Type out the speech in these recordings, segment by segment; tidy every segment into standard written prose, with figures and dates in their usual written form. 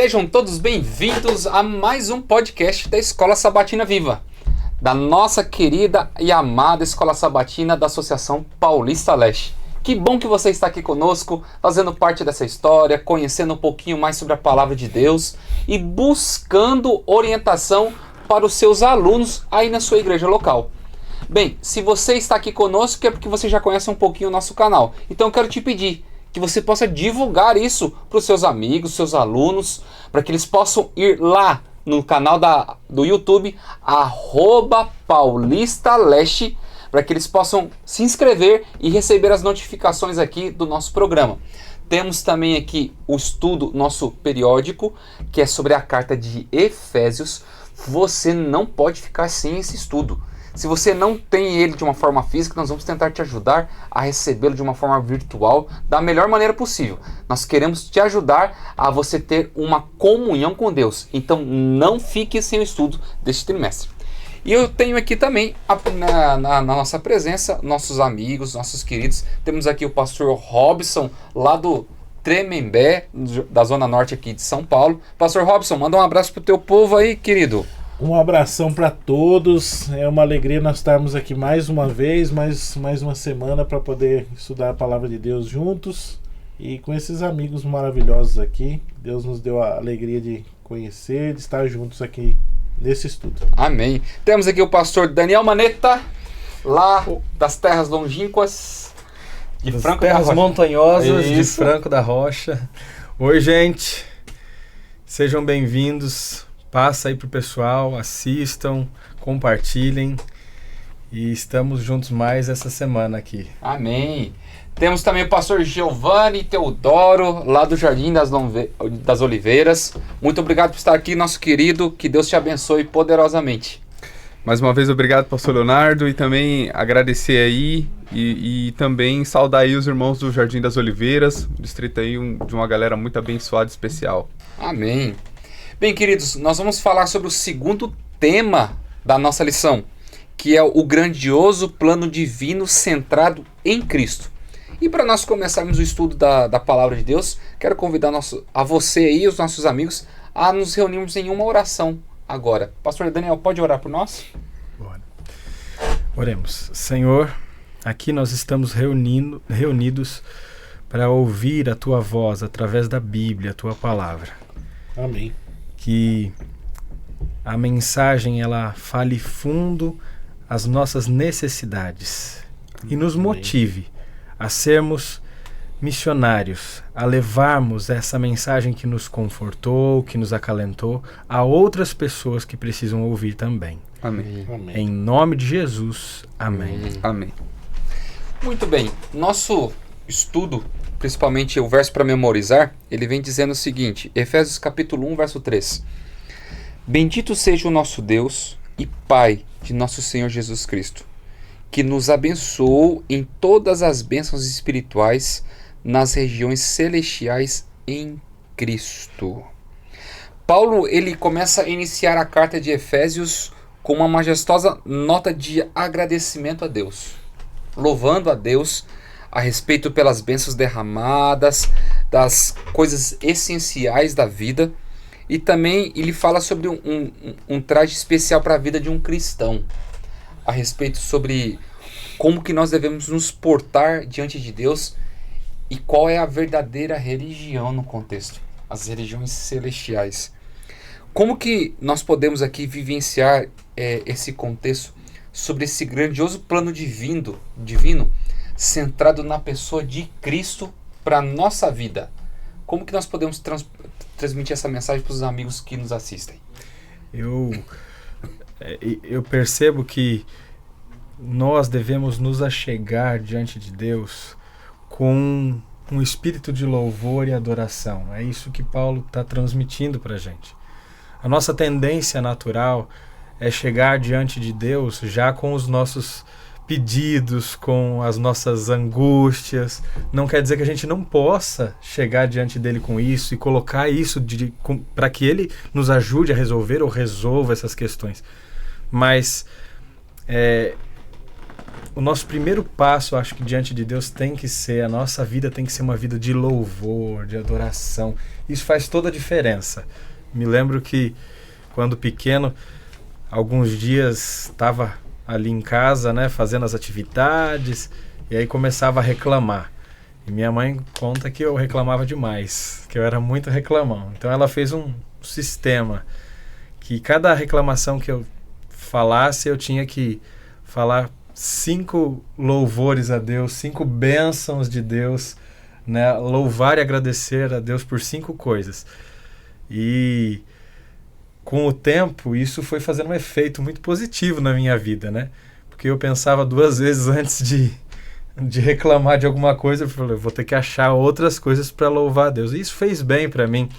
Sejam todos bem-vindos a mais um podcast da Escola Sabatina Viva, da nossa querida e amada Escola Sabatina da Associação Paulista Leste. Que bom que você está aqui conosco, fazendo parte dessa história, conhecendo um pouquinho mais sobre a Palavra de Deus e buscando orientação para os seus alunos aí na sua igreja local. Bem, se você está aqui conosco é porque você já conhece um pouquinho o nosso canal. Então eu quero te pedir que você possa divulgar isso para os seus amigos, seus alunos, para que eles possam ir lá no canal do YouTube, @paulistaleste, para que eles possam se inscrever e receber as notificações aqui do nosso programa. Temos também aqui o estudo, nosso periódico, que é sobre a carta de Efésios. Você não pode ficar sem esse estudo. Se você não tem ele de uma forma física, nós vamos tentar te ajudar a recebê-lo de uma forma virtual, da melhor maneira possível. Nós queremos te ajudar a você ter uma comunhão com Deus. Então não fique sem o estudo deste trimestre. E eu tenho aqui também, na nossa presença, nossos amigos, nossos queridos. Temos aqui o pastor Robson, lá do Tremembé, da Zona Norte aqui de São Paulo. Pastor Robson, manda um abraço pro teu povo aí, querido. Um abração para todos, é uma alegria nós estarmos aqui mais uma vez, mais uma semana para poder estudar a Palavra de Deus juntos e com esses amigos maravilhosos aqui. Deus nos deu a alegria de conhecer, de estar juntos aqui nesse estudo. Amém. Temos aqui o pastor Daniel Manetta, lá das terras longínquas de das Franco terras da Rocha. montanhosas de Isso. Franco da Rocha. Oi, gente, sejam bem-vindos. Passa aí pro pessoal, assistam, compartilhem e estamos juntos mais essa semana aqui. Amém. Temos também o pastor Giovanni Teodoro, lá do Jardim das Oliveiras. Muito obrigado por estar aqui, nosso querido. Que Deus te abençoe poderosamente. Mais uma vez, obrigado, pastor Leonardo, e também agradecer aí e também saudar aí os irmãos do Jardim das Oliveiras, distrito aí de uma galera muito abençoada e especial. Amém. Bem, queridos, nós vamos falar sobre o segundo tema da nossa lição, que é o grandioso plano divino centrado em Cristo. E para nós começarmos o estudo da Palavra de Deus, quero convidar a você e os nossos amigos a nos reunirmos em uma oração agora. Pastor Daniel, pode orar por nós? Bora. Oremos. Senhor, aqui nós estamos reunidos para ouvir a Tua voz através da Bíblia, a Tua Palavra. Amém. Que a mensagem ela fale fundo às nossas necessidades e nos motive a sermos missionários, a levarmos essa mensagem que nos confortou, que nos acalentou, a outras pessoas que precisam ouvir também. Amém. Amém. Em nome de Jesus, amém. Amém. Muito bem, nosso estudo, principalmente o verso para memorizar, ele vem dizendo o seguinte, Efésios capítulo 1, verso 3. Bendito seja o nosso Deus e Pai de nosso Senhor Jesus Cristo, que nos abençoou em todas as bênçãos espirituais nas regiões celestiais em Cristo. Paulo, ele começa a iniciar a carta de Efésios com uma majestosa nota de agradecimento a Deus, louvando a Deus a respeito pelas bênçãos derramadas, das coisas essenciais da vida, e também ele fala sobre um traje especial para a vida de um cristão, a respeito sobre como que nós devemos nos portar diante de Deus e qual é a verdadeira religião no contexto, as religiões celestiais. Como que nós podemos aqui vivenciar esse contexto sobre esse grandioso plano divino centrado na pessoa de Cristo para a nossa vida? Como que nós podemos transmitir essa mensagem para os amigos que nos assistem? Eu percebo que nós devemos nos achegar diante de Deus com um espírito de louvor e adoração. É isso que Paulo está transmitindo para a gente. A nossa tendência natural é chegar diante de Deus já com os nossos pedidos, com as nossas angústias. Não quer dizer que a gente não possa chegar diante dele com isso e colocar isso para que ele nos ajude a resolver ou resolva essas questões. Mas o nosso primeiro passo, acho que diante de Deus tem que ser, a nossa vida tem que ser uma vida de louvor, de adoração. Isso faz toda a diferença. Me lembro que quando pequeno, alguns dias estava ali em casa, né, fazendo as atividades, e aí começava a reclamar. E minha mãe conta que eu reclamava demais, que eu era muito reclamão. Então ela fez um sistema que cada reclamação que eu falasse, eu tinha que falar 5 louvores a Deus, 5 bênçãos de Deus, né? Louvar e agradecer a Deus por 5 coisas. E com o tempo, isso foi fazendo um efeito muito positivo na minha vida, né? Porque eu pensava 2 vezes antes de reclamar de alguma coisa, eu falei, vou ter que achar outras coisas para louvar a Deus. E isso fez bem para mim.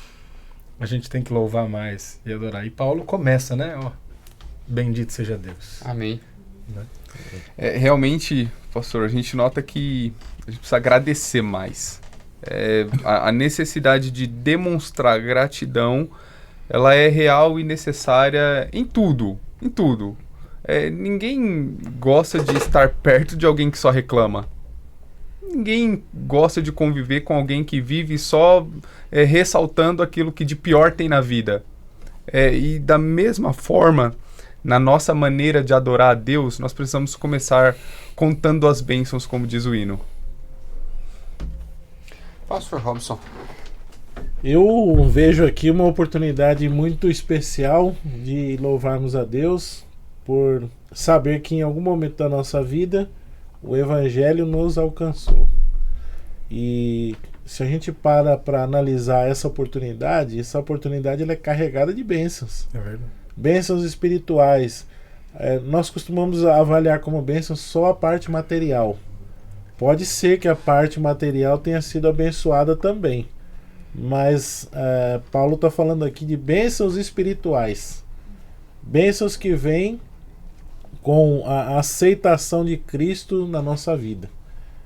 A gente tem que louvar mais e adorar. E Paulo começa, né? Ó, bendito seja Deus. Amém. Né? Realmente, pastor, a gente nota que a gente precisa agradecer mais. A necessidade de demonstrar gratidão, ela é real e necessária em tudo, em tudo. Ninguém gosta de estar perto de alguém que só reclama. Ninguém gosta de conviver com alguém que vive só ressaltando aquilo que de pior tem na vida. E da mesma forma, na nossa maneira de adorar a Deus, nós precisamos começar contando as bênçãos, como diz o hino. Pastor Robson. Eu vejo aqui uma oportunidade muito especial de louvarmos a Deus por saber que em algum momento da nossa vida o Evangelho nos alcançou. E se a gente para analisar essa oportunidade ela é carregada de bênçãos. É verdade. Bênçãos espirituais. Nós costumamos avaliar como bênção só a parte material. Pode ser que a parte material tenha sido abençoada também. Mas Paulo está falando aqui de bênçãos espirituais. Bênçãos que vêm com a aceitação de Cristo na nossa vida.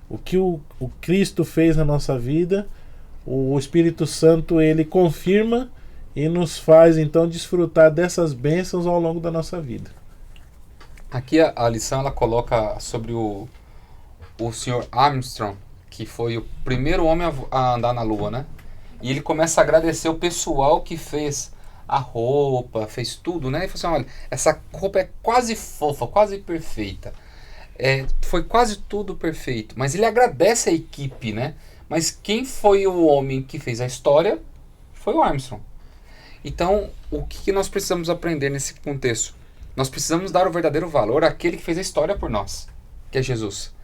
O que o Cristo fez na nossa vida, o Espírito Santo ele confirma e nos faz então desfrutar dessas bênçãos ao longo da nossa vida. Aqui a lição ela coloca sobre o Sr. Armstrong, que foi o primeiro homem a andar na Lua, né? E ele começa a agradecer o pessoal que fez a roupa, fez tudo, né? E falou assim, olha, essa roupa é quase fofa, quase perfeita. Foi quase tudo perfeito. Mas ele agradece a equipe, né? Mas quem foi o homem que fez a história foi o Armstrong. Então, o que nós precisamos aprender nesse contexto? Nós precisamos dar o verdadeiro valor àquele que fez a história por nós, que é Jesus.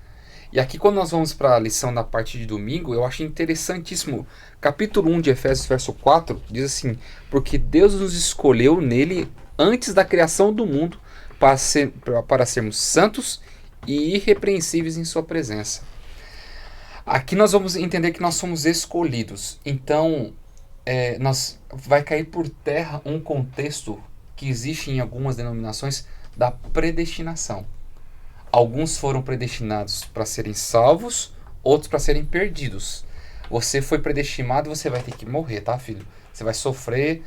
E aqui quando nós vamos para a lição da parte de domingo, eu acho interessantíssimo. Capítulo 1 de Efésios, verso 4, diz assim, porque Deus nos escolheu nele antes da criação do mundo para sermos santos e irrepreensíveis em sua presença. Aqui nós vamos entender que nós somos escolhidos. Então, vai cair por terra um contexto que existe em algumas denominações da predestinação. Alguns foram predestinados para serem salvos, outros para serem perdidos. Você foi predestinado, você vai ter que morrer, tá, filho? Você vai sofrer.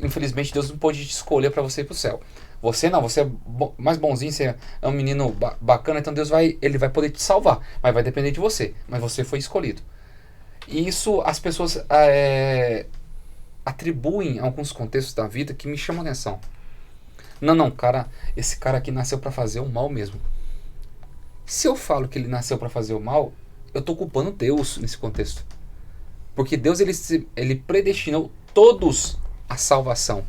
Infelizmente, Deus não pôde te escolher para você ir para o céu. Você não, você é mais bonzinho, você é um menino bacana, então Deus vai poder te salvar. Mas vai depender de você. Mas você foi escolhido. E isso as pessoas atribuem a alguns contextos da vida que me chamam a atenção. Não, esse cara aqui nasceu para fazer o mal mesmo. Se eu falo que ele nasceu para fazer o mal, eu estou culpando Deus nesse contexto. Porque Deus ele predestinou todos à salvação.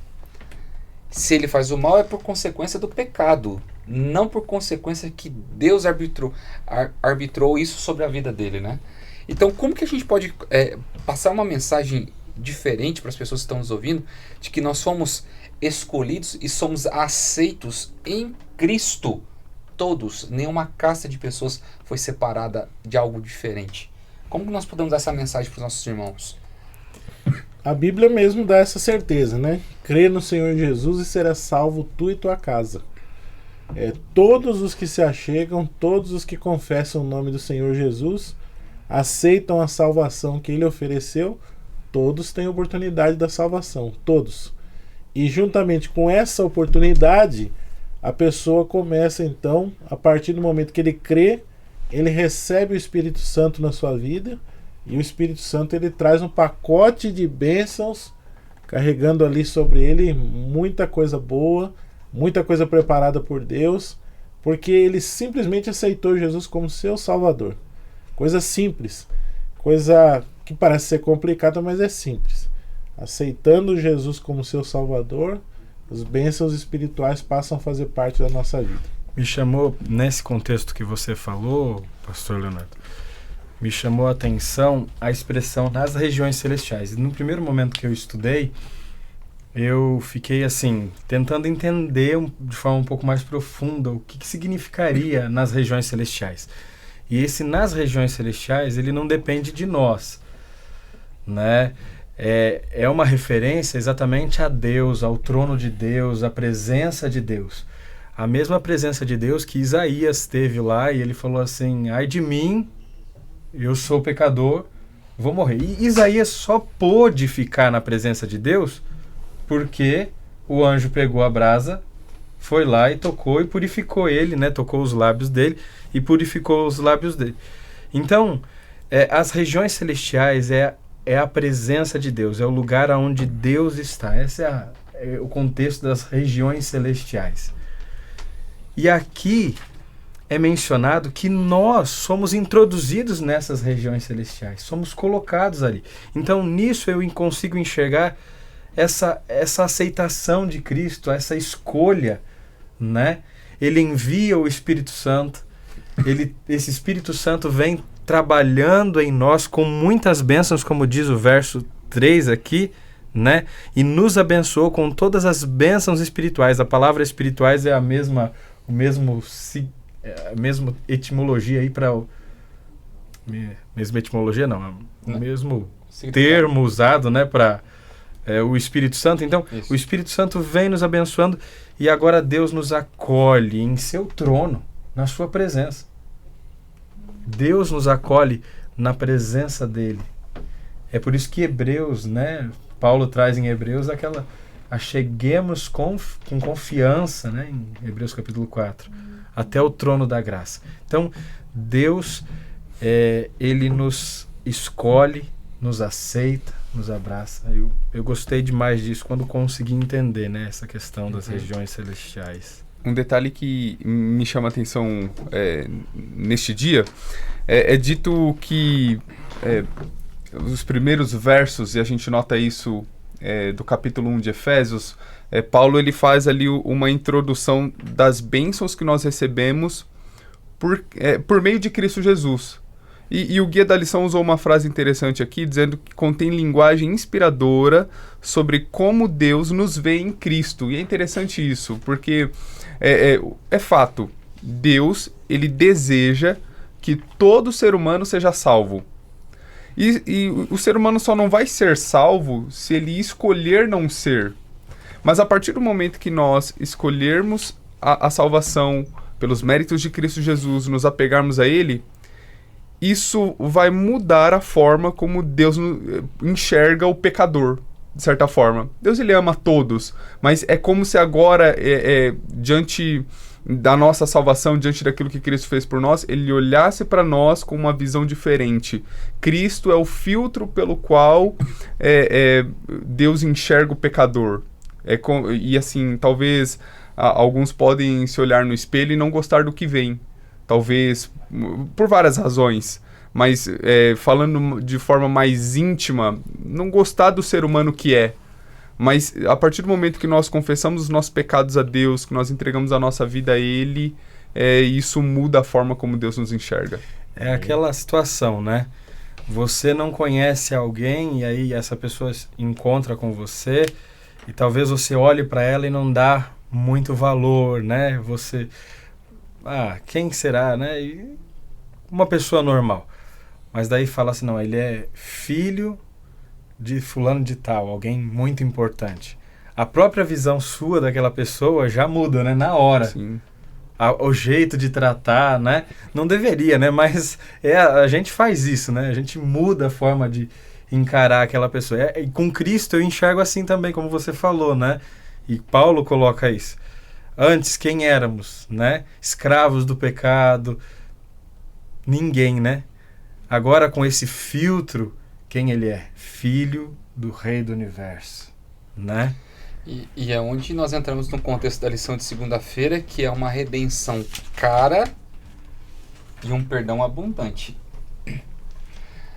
Se ele faz o mal é por consequência do pecado, não por consequência que Deus arbitrou isso sobre a vida dele, né? Então, como que a gente pode passar uma mensagem diferente para as pessoas que estão nos ouvindo, de que nós fomos escolhidos e somos aceitos em Cristo? Todos, nenhuma casta de pessoas foi separada de algo diferente. Como que nós podemos dar essa mensagem para os nossos irmãos? A Bíblia mesmo dá essa certeza, né? Crê no Senhor Jesus e será salvo tu e tua casa. Todos os que se achegam, todos os que confessam o nome do Senhor Jesus, aceitam a salvação que Ele ofereceu, todos têm oportunidade da salvação, todos. E juntamente com essa oportunidade, a pessoa começa então, a partir do momento que ele crê, ele recebe o Espírito Santo na sua vida, e o Espírito Santo ele traz um pacote de bênçãos, carregando ali sobre ele muita coisa boa, muita coisa preparada por Deus, porque ele simplesmente aceitou Jesus como seu Salvador. Coisa simples, coisa que parece ser complicada, mas é simples. Aceitando Jesus como seu Salvador, as bênçãos espirituais passam a fazer parte da nossa vida. Me chamou, nesse contexto que você falou, pastor Leonardo, me chamou a atenção a expressão nas regiões celestiais. No primeiro momento que eu estudei, eu fiquei assim, tentando entender de forma um pouco mais profunda o que significaria nas regiões celestiais. E esse nas regiões celestiais, ele não depende de nós, né? É uma referência exatamente a Deus, ao trono de Deus, à presença de Deus. A mesma presença de Deus que Isaías teve lá, e ele falou assim: ai de mim, eu sou pecador, vou morrer. E Isaías só pôde ficar na presença de Deus porque o anjo pegou a brasa, foi lá e tocou e purificou ele, né? Tocou os lábios dele e purificou os lábios dele. Então, as regiões celestiais é a presença de Deus, é o lugar onde Deus está. Esse é o contexto das regiões celestiais. E aqui é mencionado que nós somos introduzidos nessas regiões celestiais, somos colocados ali. Então, nisso eu consigo enxergar essa aceitação de Cristo, essa escolha, né? Ele envia o Espírito Santo, esse Espírito Santo vem trabalhando em nós com muitas bênçãos, como diz o verso 3 aqui, né? E nos abençoou com todas as bênçãos espirituais. A palavra espirituais é a mesma etimologia aí para mesma etimologia não, o mesmo termo usado, né, para o Espírito Santo. Então, isso. O Espírito Santo vem nos abençoando e agora Deus nos acolhe em seu trono, na sua presença. Deus nos acolhe na presença dele. É por isso que Hebreus, né, Paulo traz em Hebreus aquela acheguemos com confiança, né, em Hebreus capítulo 4, até o trono da graça. Então, Deus, ele nos escolhe, nos aceita, nos abraça. Eu gostei demais disso quando consegui entender, né, essa questão das regiões celestiais. Um detalhe que me chama a atenção neste dia é dito que os primeiros versos, e a gente nota isso do capítulo 1 de Efésios, Paulo ele faz ali uma introdução das bênçãos que nós recebemos por meio de Cristo Jesus. E o guia da lição usou uma frase interessante aqui, dizendo que contém linguagem inspiradora sobre como Deus nos vê em Cristo. E é interessante isso, porque é fato, Deus ele deseja que todo ser humano seja salvo. E o ser humano só não vai ser salvo se ele escolher não ser. Mas a partir do momento que nós escolhermos a salvação pelos méritos de Cristo Jesus, nos apegarmos a Ele, isso vai mudar a forma como Deus enxerga o pecador, de certa forma. Deus ele ama todos, mas é como se agora, diante da nossa salvação, diante daquilo que Cristo fez por nós, ele olhasse para nós com uma visão diferente. Cristo é o filtro pelo qual Deus enxerga o pecador. E assim, talvez alguns podem se olhar no espelho e não gostar do que vem. Talvez por várias razões, mas falando de forma mais íntima, não gostar do ser humano que é. Mas a partir do momento que nós confessamos os nossos pecados a Deus, que nós entregamos a nossa vida a Ele, isso muda a forma como Deus nos enxerga. É aquela situação, né? Você não conhece alguém e aí essa pessoa encontra com você e talvez você olhe para ela e não dá muito valor, né? Você... quem será, né? E uma pessoa normal. Mas daí fala assim, não, ele é filho de fulano de tal, alguém muito importante. A própria visão sua daquela pessoa já muda, né? Na hora. Sim. O jeito de tratar, né? Não deveria, né? Mas a gente faz isso, né? A gente muda a forma de encarar aquela pessoa. E com Cristo eu enxergo assim também, como você falou, né? E Paulo coloca isso. Antes, quem éramos, né? Escravos do pecado. Ninguém, né? Agora, com esse filtro, quem ele é? Filho do Rei do Universo, né? E é onde nós entramos no contexto da lição de segunda-feira, que é uma redenção cara e um perdão abundante.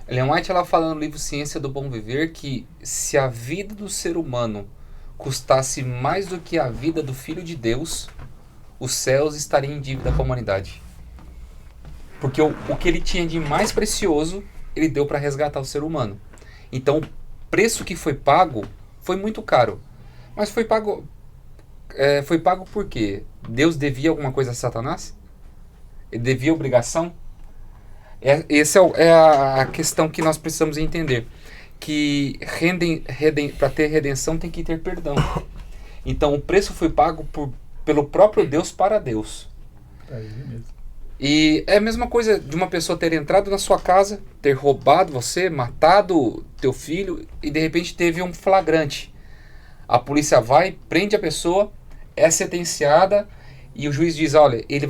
Ellen White, ela fala no livro Ciência do Bom Viver que se a vida do ser humano custasse mais do que a vida do Filho de Deus, os céus estariam em dívida com a humanidade. Porque o que ele tinha de mais precioso, ele deu para resgatar o ser humano. Então, o preço que foi pago foi muito caro. Mas foi pago por quê? Deus devia alguma coisa a Satanás? Ele devia obrigação? Essa é a questão que nós precisamos entender. Que para ter redenção tem que ter perdão. Então o preço foi pago pelo próprio Deus para Deus. É ele mesmo. E é a mesma coisa de uma pessoa ter entrado na sua casa, ter roubado você, matado teu filho e de repente teve um flagrante. A polícia vai, prende a pessoa, é sentenciada e o juiz diz, olha, ele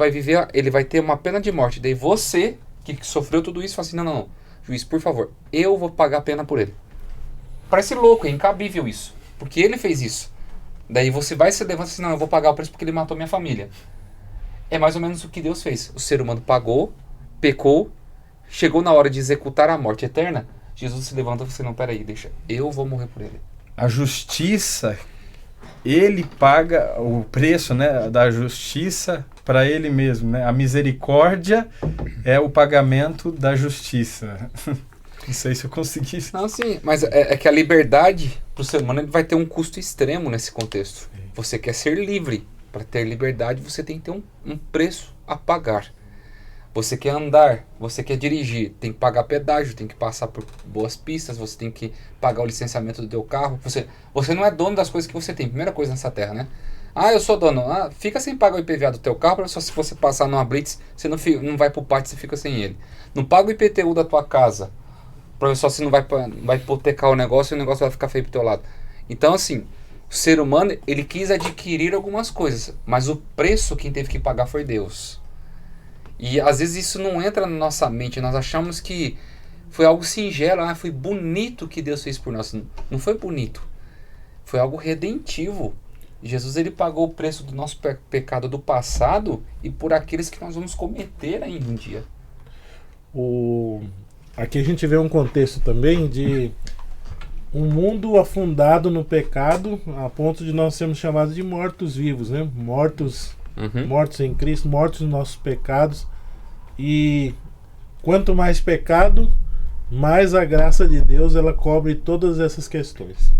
vai ter uma pena de morte. Daí você, que sofreu tudo isso, fala assim, não, juiz, por favor, eu vou pagar a pena por ele. Parece louco, é incabível isso, porque ele fez isso. Daí você vai se levantar assim, não, eu vou pagar o preço porque ele matou minha família. É mais ou menos o que Deus fez. O ser humano pagou, pecou, chegou na hora de executar a morte eterna, Jesus se levanta e fala assim, não, peraí, deixa, eu vou morrer por ele. A justiça, ele paga o preço, né, da justiça para ele mesmo, né? A misericórdia é o pagamento da justiça. Não sei se eu consegui. Não, sim, mas é que a liberdade para o ser humano ele vai ter um custo extremo nesse contexto. Você quer ser livre. Para ter liberdade, você tem que ter um preço a pagar. Você quer andar, você quer dirigir, tem que pagar pedágio, tem que passar por boas pistas, você tem que pagar o licenciamento do teu carro. Você não é dono das coisas que você tem, primeira coisa nessa terra, né? Ah, eu sou dono. Ah, fica sem pagar o IPVA do teu carro, só se você passar numa blitz, você não vai pro pátio, você fica sem ele. Não paga o IPTU da tua casa, só se não vai hipotecar o negócio e o negócio vai ficar feio pro teu lado. Então, assim, o ser humano, ele quis adquirir algumas coisas, mas o preço quem teve que pagar foi Deus. E às vezes isso não entra na nossa mente, nós achamos que foi algo singelo, foi bonito que Deus fez por nós. Não foi bonito, foi algo redentivo. Jesus, ele pagou o preço do nosso pecado do passado e por aqueles que nós vamos cometer ainda um dia. Aqui a gente vê um contexto também de um mundo afundado no pecado a ponto de nós sermos chamados de mortos-vivos, né? Mortos em Cristo, mortos nos nossos pecados. E quanto mais pecado, mais a graça de Deus ela cobre todas essas questões.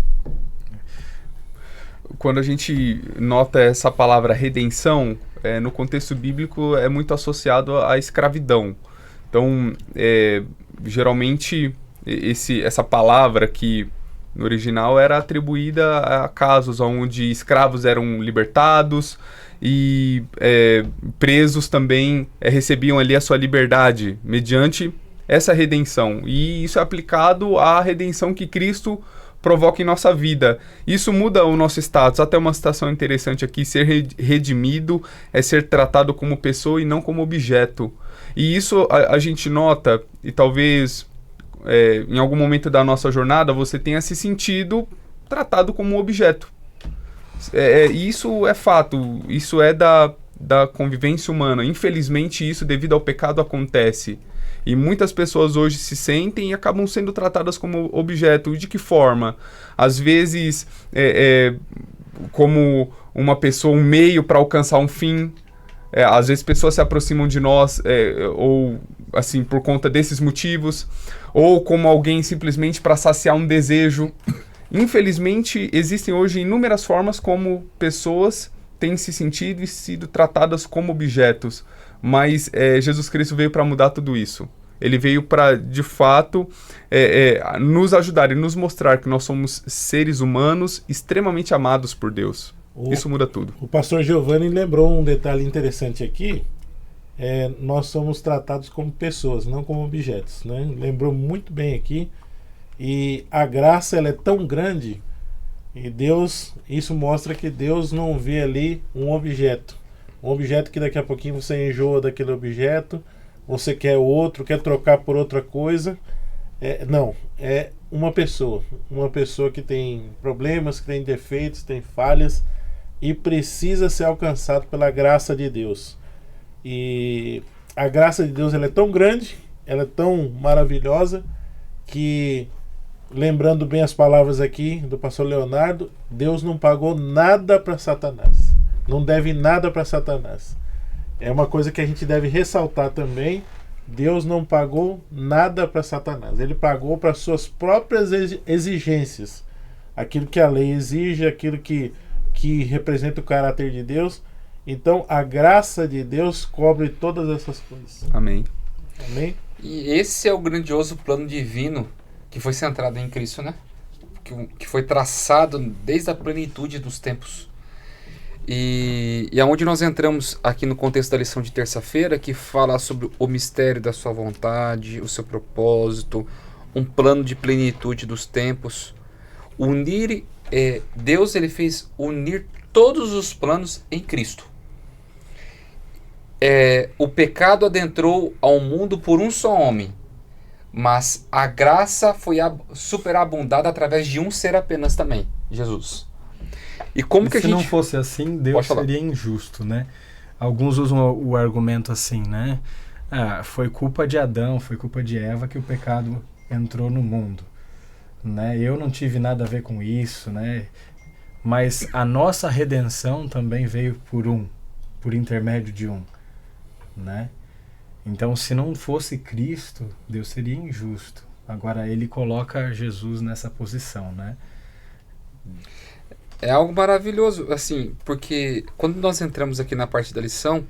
Quando a gente nota essa palavra redenção, no contexto bíblico é muito associado à escravidão. Então, geralmente, essa palavra que no original era atribuída a casos onde escravos eram libertados e presos também recebiam ali a sua liberdade mediante essa redenção. E isso é aplicado à redenção que Cristo provoca em nossa vida. Isso muda o nosso status. Até uma citação interessante aqui, ser redimido é ser tratado como pessoa e não como objeto. E isso a gente nota, e talvez em algum momento da nossa jornada você tenha se sentido tratado como um objeto. Isso é fato, isso é da convivência humana. Infelizmente isso, devido ao pecado, acontece. E muitas pessoas hoje se sentem e acabam sendo tratadas como objeto. E de que forma? Às vezes, como uma pessoa, um meio para alcançar um fim. Às vezes pessoas se aproximam de nós ou assim por conta desses motivos. Ou como alguém simplesmente para saciar um desejo. Infelizmente, existem hoje inúmeras formas como pessoas têm se sentido e sido tratadas como objetos. Mas Jesus Cristo veio para mudar tudo isso. Ele veio para, de fato, nos ajudar e nos mostrar que nós somos seres humanos extremamente amados por Deus. Isso muda tudo. O pastor Giovanni lembrou um detalhe interessante aqui. Nós somos tratados como pessoas, não como objetos, né? Lembrou muito bem aqui. E a graça ela é tão grande E Deus, isso mostra que Deus não vê ali um objeto que daqui a pouquinho você enjoa daquele objeto, você quer outro, quer trocar por outra coisa. Não, é uma pessoa que tem problemas, que tem defeitos, tem falhas e precisa ser alcançado pela graça de Deus. E a graça de Deus, ela é tão grande, ela é tão maravilhosa, que, lembrando bem as palavras aqui do pastor Leonardo, Deus não pagou nada para Satanás, não deve nada para Satanás. É uma coisa que a gente deve ressaltar também. Deus não pagou nada para Satanás, ele pagou para suas próprias exigências, aquilo que a lei exige, aquilo que representa o caráter de Deus. Então a graça de Deus cobre todas essas coisas. Amém. Amém? E esse é o grandioso plano divino que foi centrado em Cristo, né? Que foi traçado desde a plenitude dos tempos. E aonde nós entramos aqui no contexto da lição de terça-feira, que fala sobre o mistério da sua vontade, o seu propósito, um plano de plenitude dos tempos. Deus, ele fez unir todos os planos em Cristo. O pecado adentrou ao mundo por um só homem, mas a graça foi superabundada através de um ser apenas também, Jesus. E como que a gente... Se não fosse assim, Deus seria injusto, né? Alguns usam o argumento assim, né? Foi culpa de Adão, foi culpa de Eva que o pecado entrou no mundo, né? Eu não tive nada a ver com isso, né? Mas a nossa redenção também veio por intermédio de um, né? Então, se não fosse Cristo, Deus seria injusto. Agora, ele coloca Jesus nessa posição, né? É algo maravilhoso, assim, porque quando nós entramos aqui na parte da lição,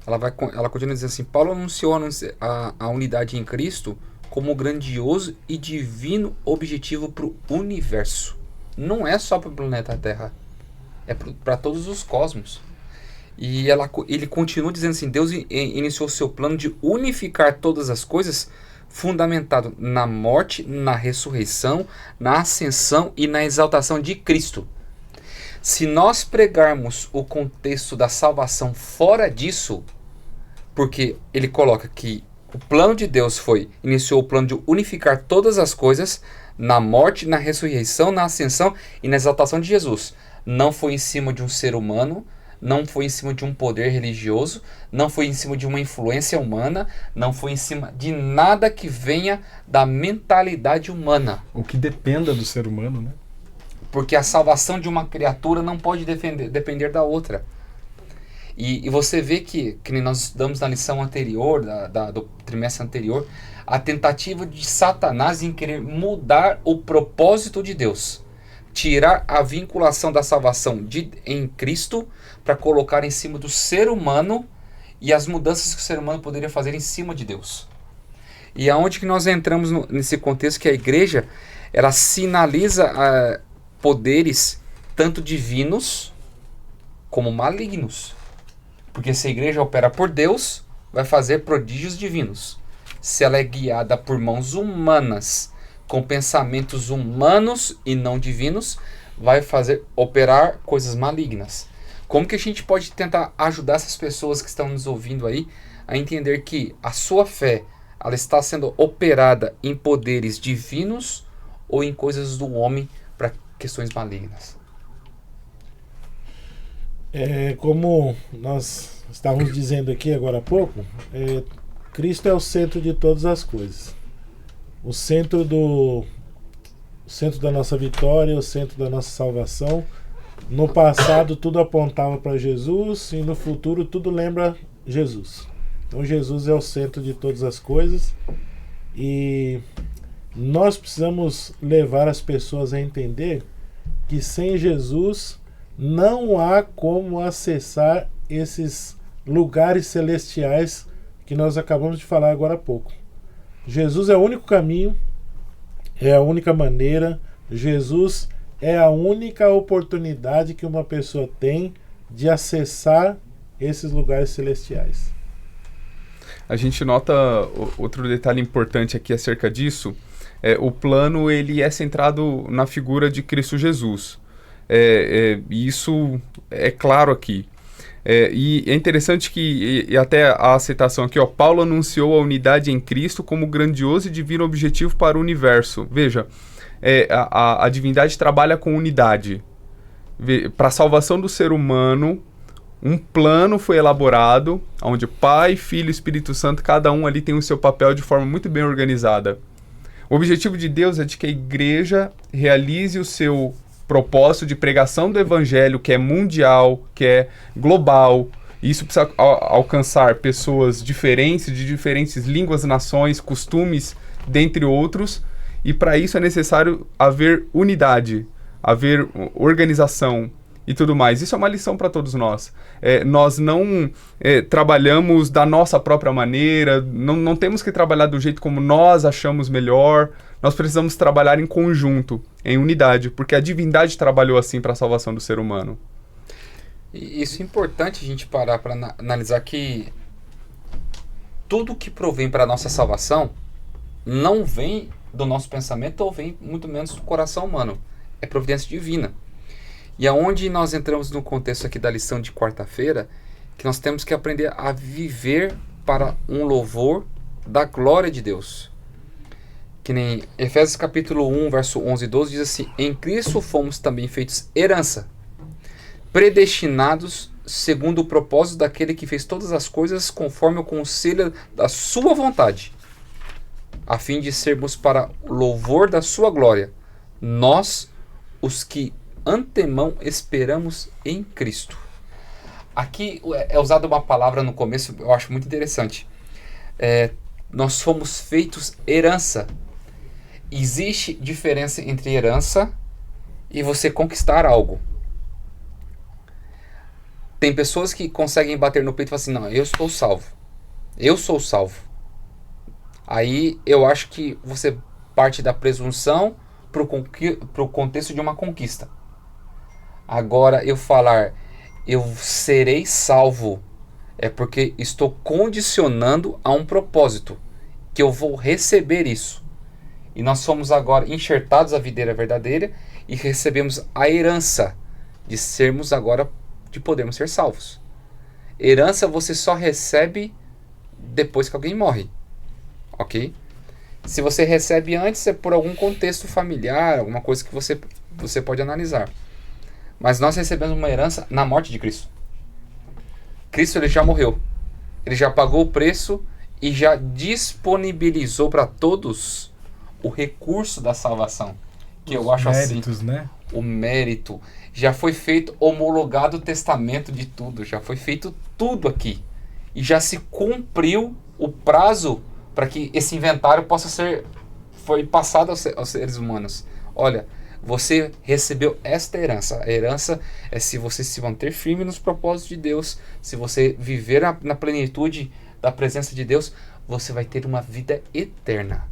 ela continua dizendo assim: Paulo anunciou a unidade em Cristo como grandioso e divino objetivo para o universo. Não é só para o planeta Terra, é para todos os cosmos. E ele continua dizendo assim: Deus iniciou o seu plano de unificar todas as coisas, fundamentado na morte, na ressurreição, na ascensão e na exaltação de Cristo. Se nós pregarmos o contexto da salvação fora disso, porque ele coloca que o plano de Deus iniciou o plano de unificar todas as coisas na morte, na ressurreição, na ascensão e na exaltação de Jesus. Não foi em cima de um ser humano, não foi em cima de um poder religioso, não foi em cima de uma influência humana, não foi em cima de nada que venha da mentalidade humana. O que dependa do ser humano, né? Porque a salvação de uma criatura não pode depender da outra. E você vê que nós estudamos na lição anterior, do trimestre anterior, a tentativa de Satanás em querer mudar o propósito de Deus. Tirar a vinculação da salvação em Cristo para colocar em cima do ser humano e as mudanças que o ser humano poderia fazer em cima de Deus. E aonde que nós entramos nesse contexto que a igreja, ela sinaliza poderes tanto divinos como malignos. Porque se a igreja opera por Deus, vai fazer prodígios divinos. Se ela é guiada por mãos humanas, com pensamentos humanos e não divinos, vai operar coisas malignas. Como que a gente pode tentar ajudar essas pessoas que estão nos ouvindo aí a entender que a sua fé, ela está sendo operada em poderes divinos ou em coisas do homem para questões malignas? Como nós estávamos dizendo aqui agora há pouco, Cristo é o centro de todas as coisas. O centro da nossa vitória, o centro da nossa salvação. No passado tudo apontava para Jesus e no futuro tudo lembra Jesus. Então Jesus é o centro de todas as coisas e nós precisamos levar as pessoas a entender que sem Jesus não há como acessar esses lugares celestiais que nós acabamos de falar agora há pouco. Jesus é o único caminho, é a única maneira. Jesus é a única oportunidade que uma pessoa tem de acessar esses lugares celestiais. A gente nota outro detalhe importante aqui acerca disso. O plano ele é centrado na figura de Cristo Jesus. E isso é claro aqui. E é interessante que, e até a citação aqui, ó, Paulo anunciou a unidade em Cristo como grandioso e divino objetivo para o universo. Veja, a divindade trabalha com unidade. Para a salvação do ser humano, um plano foi elaborado, onde Pai, Filho e Espírito Santo, cada um ali tem o seu papel de forma muito bem organizada. O objetivo de Deus é de que a igreja realize o seu propósito de pregação do evangelho, que é mundial, que é global. Isso precisa alcançar pessoas diferentes, de diferentes línguas, nações, costumes, dentre outros. E para isso é necessário haver unidade, haver organização e tudo mais. Isso é uma lição para todos nós. Nós não trabalhamos da nossa própria maneira, não temos que trabalhar do jeito como nós achamos melhor. Nós precisamos trabalhar em conjunto, em unidade, porque a divindade trabalhou assim para a salvação do ser humano. E isso é importante a gente parar para analisar que tudo que provém para a nossa salvação não vem do nosso pensamento ou vem muito menos do coração humano. É providência divina. E aonde nós entramos no contexto aqui da lição de quarta-feira, que nós temos que aprender a viver para um louvor da glória de Deus. Que nem Efésios capítulo 1, verso 11 e 12 diz assim: em Cristo fomos também feitos herança, predestinados segundo o propósito daquele que fez todas as coisas conforme o conselho da sua vontade, a fim de sermos para o louvor da sua glória, nós, os que antemão esperamos em Cristo. Aqui é usada uma palavra no começo, eu acho muito interessante. Nós fomos feitos herança. Existe diferença entre herança e você conquistar algo. Tem pessoas que conseguem bater no peito e falar assim: não, eu estou salvo. Eu sou salvo. Aí eu acho que você parte da presunção para o contexto de uma conquista. Agora, eu falar eu serei salvo é porque estou condicionando a um propósito, que eu vou receber isso. E nós somos agora enxertados à videira verdadeira e recebemos a herança de sermos agora, de podermos ser salvos. Herança você só recebe depois que alguém morre, ok? Se você recebe antes é por algum contexto familiar, alguma coisa que você pode analisar. Mas nós recebemos uma herança na morte de Cristo. Cristo ele já morreu. Ele já pagou o preço e já disponibilizou para todos o recurso da salvação. Que eu acho méritos, assim, né? O mérito. Já foi feito, homologado o testamento de tudo. Já foi feito tudo aqui. E já se cumpriu o prazo para que esse inventário possa ser... Foi passado aos seres humanos. Olha, você recebeu esta herança. A herança é se você se manter firme nos propósitos de Deus, se você viver na plenitude da presença de Deus, você vai ter uma vida eterna.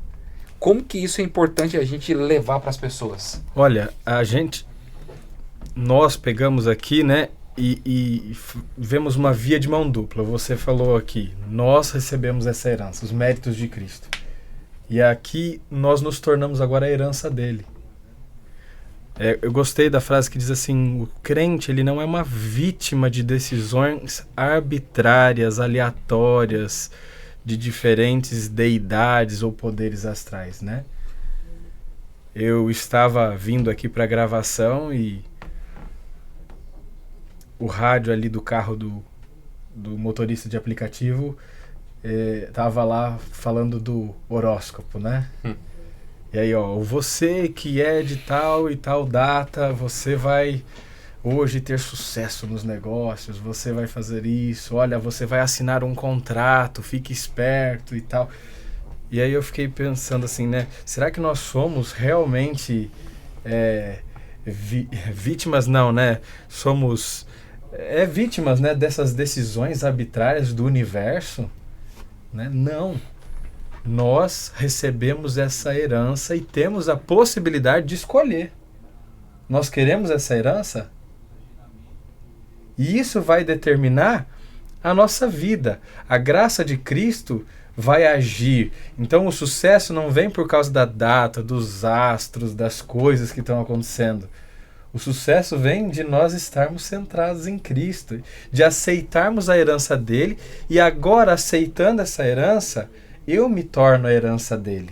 Como que isso é importante a gente levar para as pessoas? Olha, nós pegamos aqui, né, e vemos uma via de mão dupla. Você falou aqui, nós recebemos essa herança, os méritos de Cristo. E aqui nós nos tornamos agora a herança dele. Eu gostei da frase que diz assim: o crente ele não é uma vítima de decisões arbitrárias, aleatórias, de diferentes deidades ou poderes astrais, né? Eu estava vindo aqui para a gravação e o rádio ali do carro do motorista de aplicativo estava lá falando do horóscopo, né? E aí, ó, você que é de tal e tal data, você vai hoje ter sucesso nos negócios, você vai fazer isso, olha, você vai assinar um contrato, fique esperto e tal. E aí eu fiquei pensando assim, né, será que nós somos realmente vítimas? Não, né? Somos vítimas, né, dessas decisões arbitrárias do universo? Né? Não. Nós recebemos essa herança e temos a possibilidade de escolher. Nós queremos essa herança? E isso vai determinar a nossa vida. A graça de Cristo vai agir. Então o sucesso não vem por causa da data, dos astros, das coisas que estão acontecendo. O sucesso vem de nós estarmos centrados em Cristo, de aceitarmos a herança dele, e agora, aceitando essa herança, eu me torno a herança dele,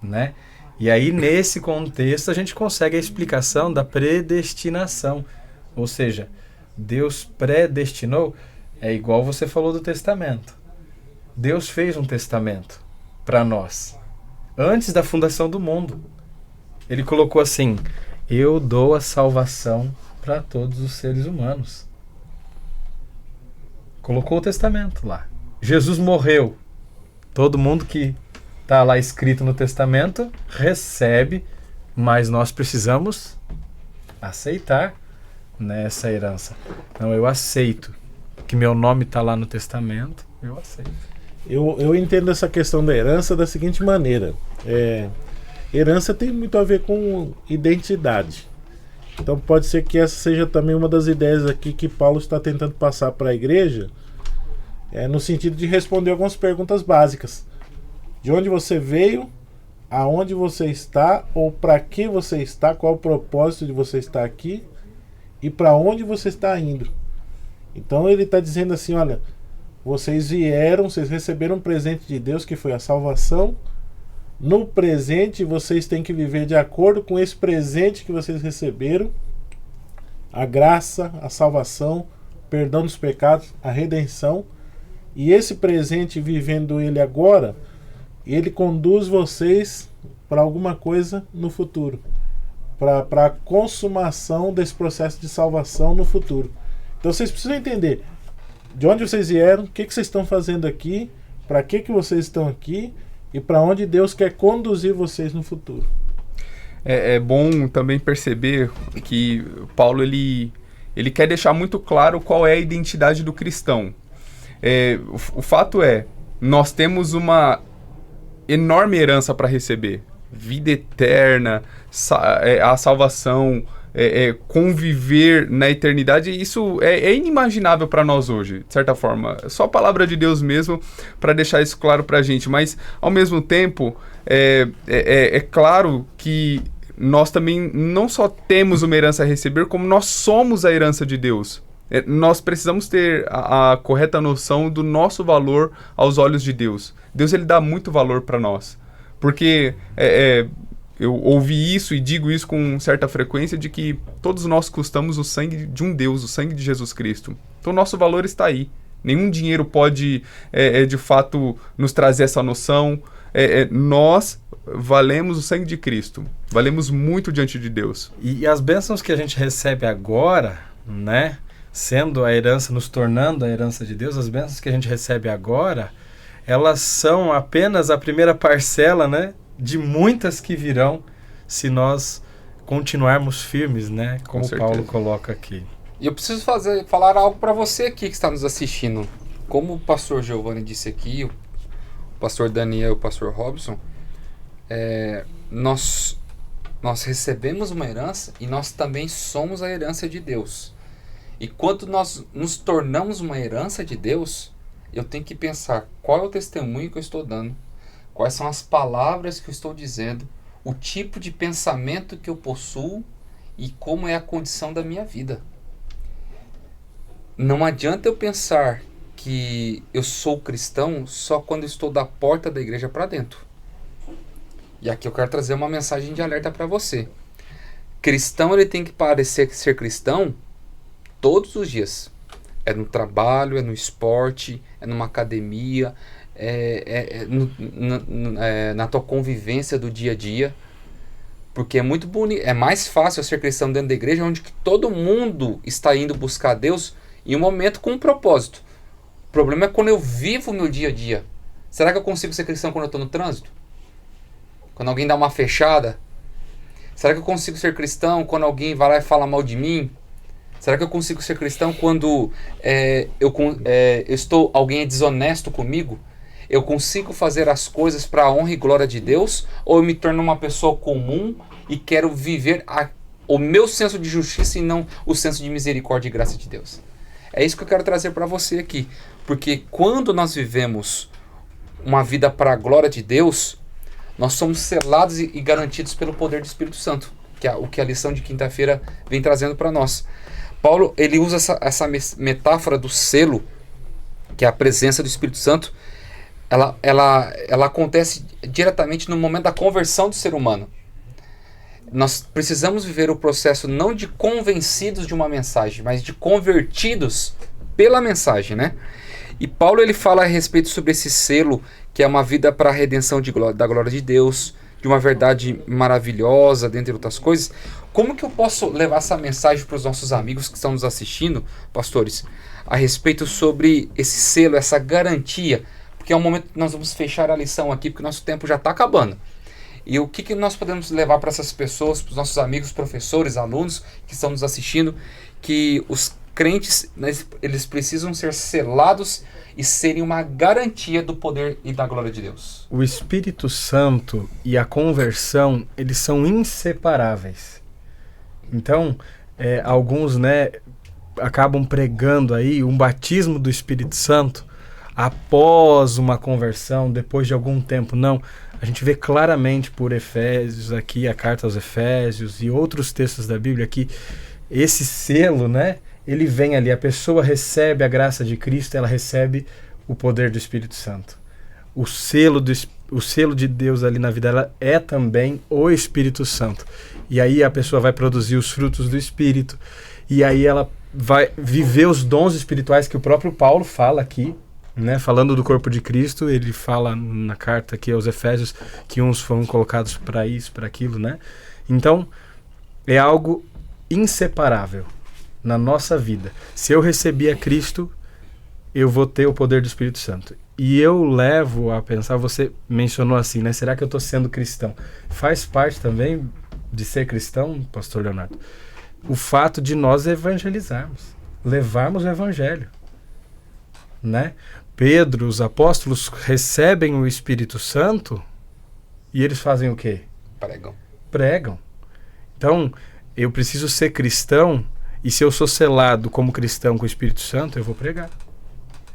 né? E aí, nesse contexto, a gente consegue a explicação da predestinação. Ou seja, Deus predestinou, é igual você falou do testamento. Deus fez um testamento para nós, antes da fundação do mundo. Ele colocou assim: eu dou a salvação para todos os seres humanos. Colocou o testamento lá. Jesus morreu. Todo mundo que está lá escrito no testamento recebe, mas nós precisamos aceitar nessa herança. Então eu aceito que meu nome está lá no testamento, eu aceito. Eu entendo essa questão da herança da seguinte maneira. Herança tem muito a ver com identidade. Então pode ser que essa seja também uma das ideias aqui que Paulo está tentando passar para a igreja, no sentido de responder algumas perguntas básicas. De onde você veio, aonde você está, ou para que você está, qual o propósito de você estar aqui e para onde você está indo. Então ele está dizendo assim: olha, vocês vieram, vocês receberam um presente de Deus que foi a salvação. No presente vocês têm que viver de acordo com esse presente que vocês receberam, a graça, a salvação, perdão dos pecados, a redenção. E esse presente, vivendo ele agora, ele conduz vocês para alguma coisa no futuro, para a consumação desse processo de salvação no futuro. Então vocês precisam entender de onde vocês vieram, o que vocês estão fazendo aqui, para que vocês estão aqui e para onde Deus quer conduzir vocês no futuro. É bom também perceber que Paulo ele quer deixar muito claro qual é a identidade do cristão. O fato é, nós temos uma enorme herança para receber. Vida eterna, a salvação, conviver na eternidade. Isso é inimaginável para nós hoje, de certa forma. Só a palavra de Deus mesmo para deixar isso claro para a gente. Mas, ao mesmo tempo, é claro que nós também não só temos uma herança a receber, como nós somos a herança de Deus. Nós precisamos ter a correta noção do nosso valor aos olhos de Deus. Deus ele dá muito valor para nós. Porque eu ouvi isso e digo isso com certa frequência, de que todos nós custamos o sangue de um Deus, o sangue de Jesus Cristo. Então o nosso valor está aí. Nenhum dinheiro pode, de fato, nos trazer essa noção. Nós valemos o sangue de Cristo. Valemos muito diante de Deus. E as bênçãos que a gente recebe agora, né? Sendo a herança, nos tornando a herança de Deus, as bênçãos que a gente recebe agora, elas são apenas a primeira parcela, né, de muitas que virão se nós continuarmos firmes, né, como Paulo coloca aqui. E eu preciso falar algo para você aqui que está nos assistindo. Como o pastor Giovanni disse aqui, o pastor Daniel e o pastor Robson, nós recebemos uma herança e nós também somos a herança de Deus. E quando nós nos tornamos uma herança de Deus, eu tenho que pensar qual é o testemunho que eu estou dando, quais são as palavras que eu estou dizendo, o tipo de pensamento que eu possuo e como é a condição da minha vida. Não adianta eu pensar que eu sou cristão só quando eu estou da porta da igreja para dentro. E aqui eu quero trazer uma mensagem de alerta para você. Cristão, ele tem que parecer ser cristão todos os dias. É no trabalho, é no esporte, é numa academia, na tua convivência do dia a dia. Porque é muito bonito, é mais fácil eu ser cristão dentro da igreja, onde todo mundo está indo buscar Deus em um momento com um propósito. O problema é quando eu vivo o meu dia a dia. Será que eu consigo ser cristão quando eu estou no trânsito? Quando alguém dá uma fechada? Será que eu consigo ser cristão quando alguém vai lá e fala mal de mim? Será que eu consigo ser cristão quando alguém é desonesto comigo? Eu consigo fazer as coisas para a honra e glória de Deus? Ou eu me torno uma pessoa comum e quero viver o meu senso de justiça e não o senso de misericórdia e graça de Deus? É isso que eu quero trazer para você aqui. Porque quando nós vivemos uma vida para a glória de Deus, nós somos selados e garantidos pelo poder do Espírito Santo, o que a lição de quinta-feira vem trazendo para nós. Paulo, ele usa essa metáfora do selo, que é a presença do Espírito Santo. Ela acontece diretamente no momento da conversão do ser humano. Nós precisamos viver o processo não de convencidos de uma mensagem, mas de convertidos pela mensagem, né? E Paulo, ele fala a respeito sobre esse selo, que é uma vida para a redenção da glória de Deus, de uma verdade maravilhosa, dentre outras coisas. Como que eu posso levar essa mensagem para os nossos amigos que estão nos assistindo, pastores, a respeito sobre esse selo, essa garantia? Porque é um momento que nós vamos fechar a lição aqui, porque o nosso tempo já está acabando. E o que nós podemos levar para essas pessoas, para os nossos amigos, professores, alunos que estão nos assistindo, que os crentes, eles precisam ser selados e serem uma garantia do poder e da glória de Deus? O Espírito Santo e a conversão, eles são inseparáveis. Então, alguns, acabam pregando aí um batismo do Espírito Santo após uma conversão, depois de algum tempo. Não, a gente vê claramente por Efésios aqui, a carta aos Efésios e outros textos da Bíblia que esse selo, ele vem ali, a pessoa recebe a graça de Cristo, ela recebe o poder do Espírito Santo. O selo de Deus ali na vida dela é também o Espírito Santo. E aí a pessoa vai produzir os frutos do Espírito, e aí ela vai viver os dons espirituais que o próprio Paulo fala aqui, falando do corpo de Cristo. Ele fala na carta aqui aos Efésios que uns foram colocados para isso, para aquilo, Então, é algo inseparável na nossa vida. Se eu recebi a Cristo, eu vou ter o poder do Espírito Santo. E eu levo a pensar, você mencionou assim, será que eu estou sendo cristão? Faz parte também de ser cristão, pastor Leonardo, o fato de nós evangelizarmos, levarmos o evangelho, Pedro, os apóstolos recebem o Espírito Santo e eles fazem o quê? Pregam. Então, eu preciso ser cristão, e se eu sou selado como cristão com o Espírito Santo, eu vou pregar.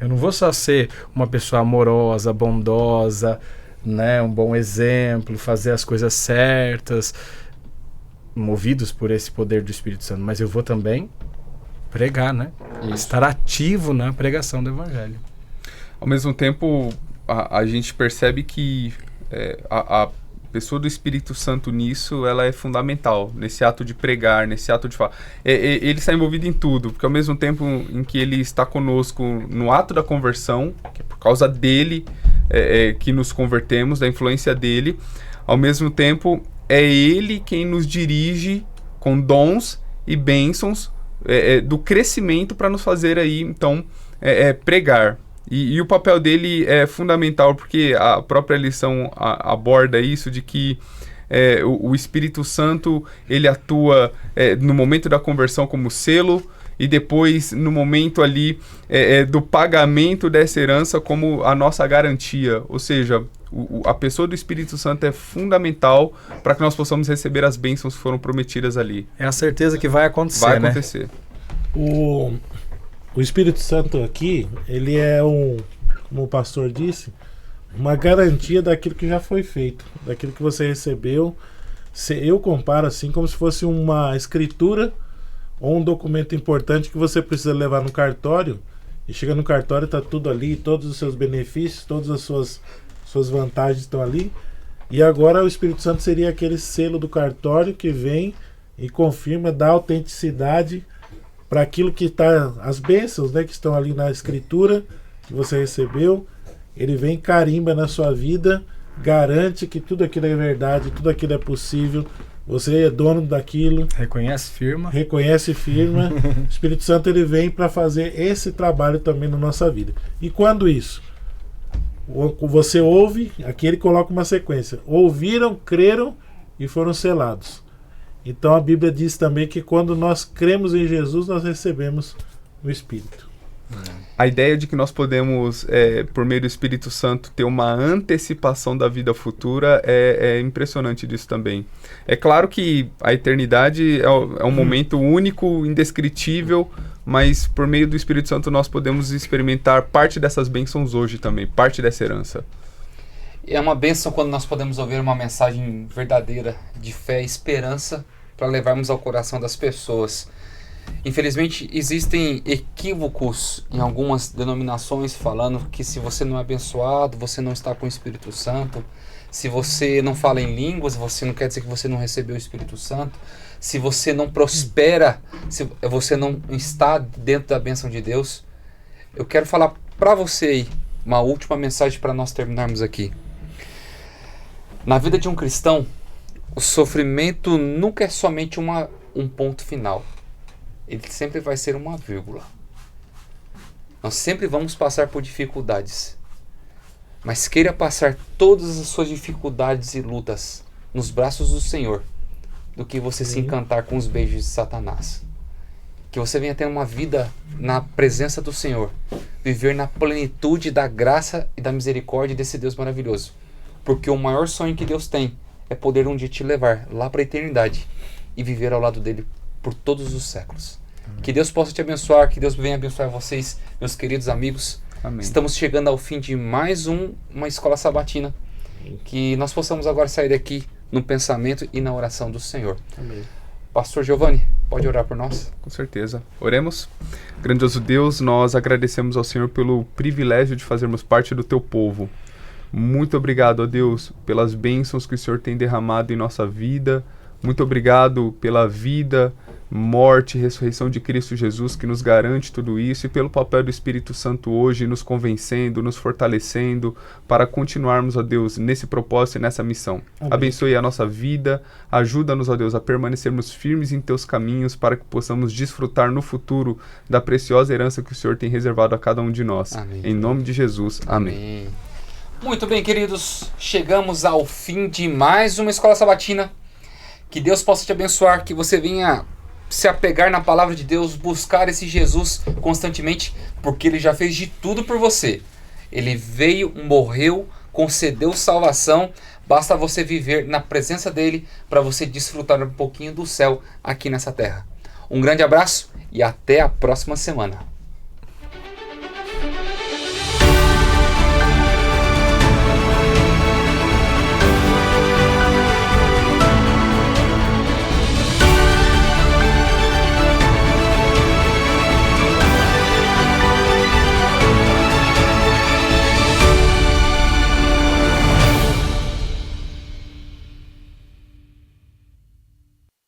Eu não vou só ser uma pessoa amorosa, bondosa, um bom exemplo, fazer as coisas certas, movidos por esse poder do Espírito Santo, mas eu vou também pregar, estar ativo na pregação do Evangelho. Ao mesmo tempo, a gente percebe que a pessoa do Espírito Santo nisso, ela é fundamental, nesse ato de pregar, nesse ato de falar. Ele está envolvido em tudo, porque ao mesmo tempo em que ele está conosco no ato da conversão, que é por causa dele que nos convertemos, da influência dele, ao mesmo tempo é ele quem nos dirige com dons e bênçãos do crescimento para nos fazer aí, então, pregar. E o papel dele é fundamental, porque a própria lição aborda isso, de que o Espírito Santo, ele atua no momento da conversão como selo, e depois no momento ali do pagamento dessa herança como a nossa garantia. Ou seja, a pessoa do Espírito Santo é fundamental para que nós possamos receber as bênçãos que foram prometidas ali. É a certeza que vai acontecer, Vai acontecer. O Espírito Santo aqui, ele é como o pastor disse, uma garantia daquilo que já foi feito, daquilo que você recebeu. Eu comparo assim como se fosse uma escritura ou um documento importante que você precisa levar no cartório, e chega no cartório, está tudo ali, todos os seus benefícios, todas as suas vantagens estão ali, e agora o Espírito Santo seria aquele selo do cartório que vem e confirma, dá autenticidade para aquilo que está, as bênçãos que estão ali na escritura que você recebeu. Ele vem, carimba na sua vida, garante que tudo aquilo é verdade, tudo aquilo é possível, você é dono daquilo. Reconhece firma. O Espírito Santo, ele vem para fazer esse trabalho também na nossa vida. E quando isso? Você ouve, aqui ele coloca uma sequência: ouviram, creram e foram selados. Então a Bíblia diz também que quando nós cremos em Jesus, nós recebemos o Espírito. A ideia de que nós podemos, por meio do Espírito Santo, ter uma antecipação da vida futura é impressionante disso também. É claro que a eternidade é um momento único, indescritível, mas por meio do Espírito Santo nós podemos experimentar parte dessas bênçãos hoje também, parte dessa herança. É uma bênção quando nós podemos ouvir uma mensagem verdadeira de fé e esperança para levarmos ao coração das pessoas. Infelizmente, existem equívocos em algumas denominações falando que se você não é abençoado, você não está com o Espírito Santo. Se você não fala em línguas, você não quer dizer que você não recebeu o Espírito Santo. Se você não prospera, se você não está dentro da bênção de Deus. Eu quero falar para você aí uma última mensagem para nós terminarmos aqui. Na vida de um cristão, o sofrimento nunca é somente um ponto final. Ele sempre vai ser uma vírgula. Nós sempre vamos passar por dificuldades. Mas queira passar todas as suas dificuldades e lutas nos braços do Senhor, do que você se encantar com os beijos de Satanás. Que você venha ter uma vida na presença do Senhor, viver na plenitude da graça e da misericórdia desse Deus maravilhoso. Porque o maior sonho que Deus tem é poder um dia te levar lá para a eternidade e viver ao lado dele por todos os séculos. Que Deus possa te abençoar, que Deus venha abençoar vocês, meus queridos amigos. Amém. Estamos chegando ao fim de mais uma escola sabatina. Que nós possamos agora sair daqui no pensamento e na oração do Senhor. Amém. Pastor Giovanni, pode orar por nós? Com certeza. Oremos. Grandioso Deus, nós agradecemos ao Senhor pelo privilégio de fazermos parte do teu povo. Muito obrigado, ó Deus, pelas bênçãos que o Senhor tem derramado em nossa vida. Muito obrigado pela vida, morte e ressurreição de Cristo Jesus, que nos garante tudo isso, e pelo papel do Espírito Santo hoje, nos convencendo, nos fortalecendo, para continuarmos, ó Deus, nesse propósito e nessa missão. Amém. Abençoe a nossa vida, ajuda-nos, ó Deus, a permanecermos firmes em teus caminhos, para que possamos desfrutar no futuro da preciosa herança que o Senhor tem reservado a cada um de nós. Amém. Em nome de Jesus. Amém. Muito bem, queridos, chegamos ao fim de mais uma escola sabatina. Que Deus possa te abençoar, que você venha se apegar na palavra de Deus, buscar esse Jesus constantemente, porque Ele já fez de tudo por você. Ele veio, morreu, concedeu salvação, basta você viver na presença dEle para você desfrutar um pouquinho do céu aqui nessa terra. Um grande abraço e até a próxima semana.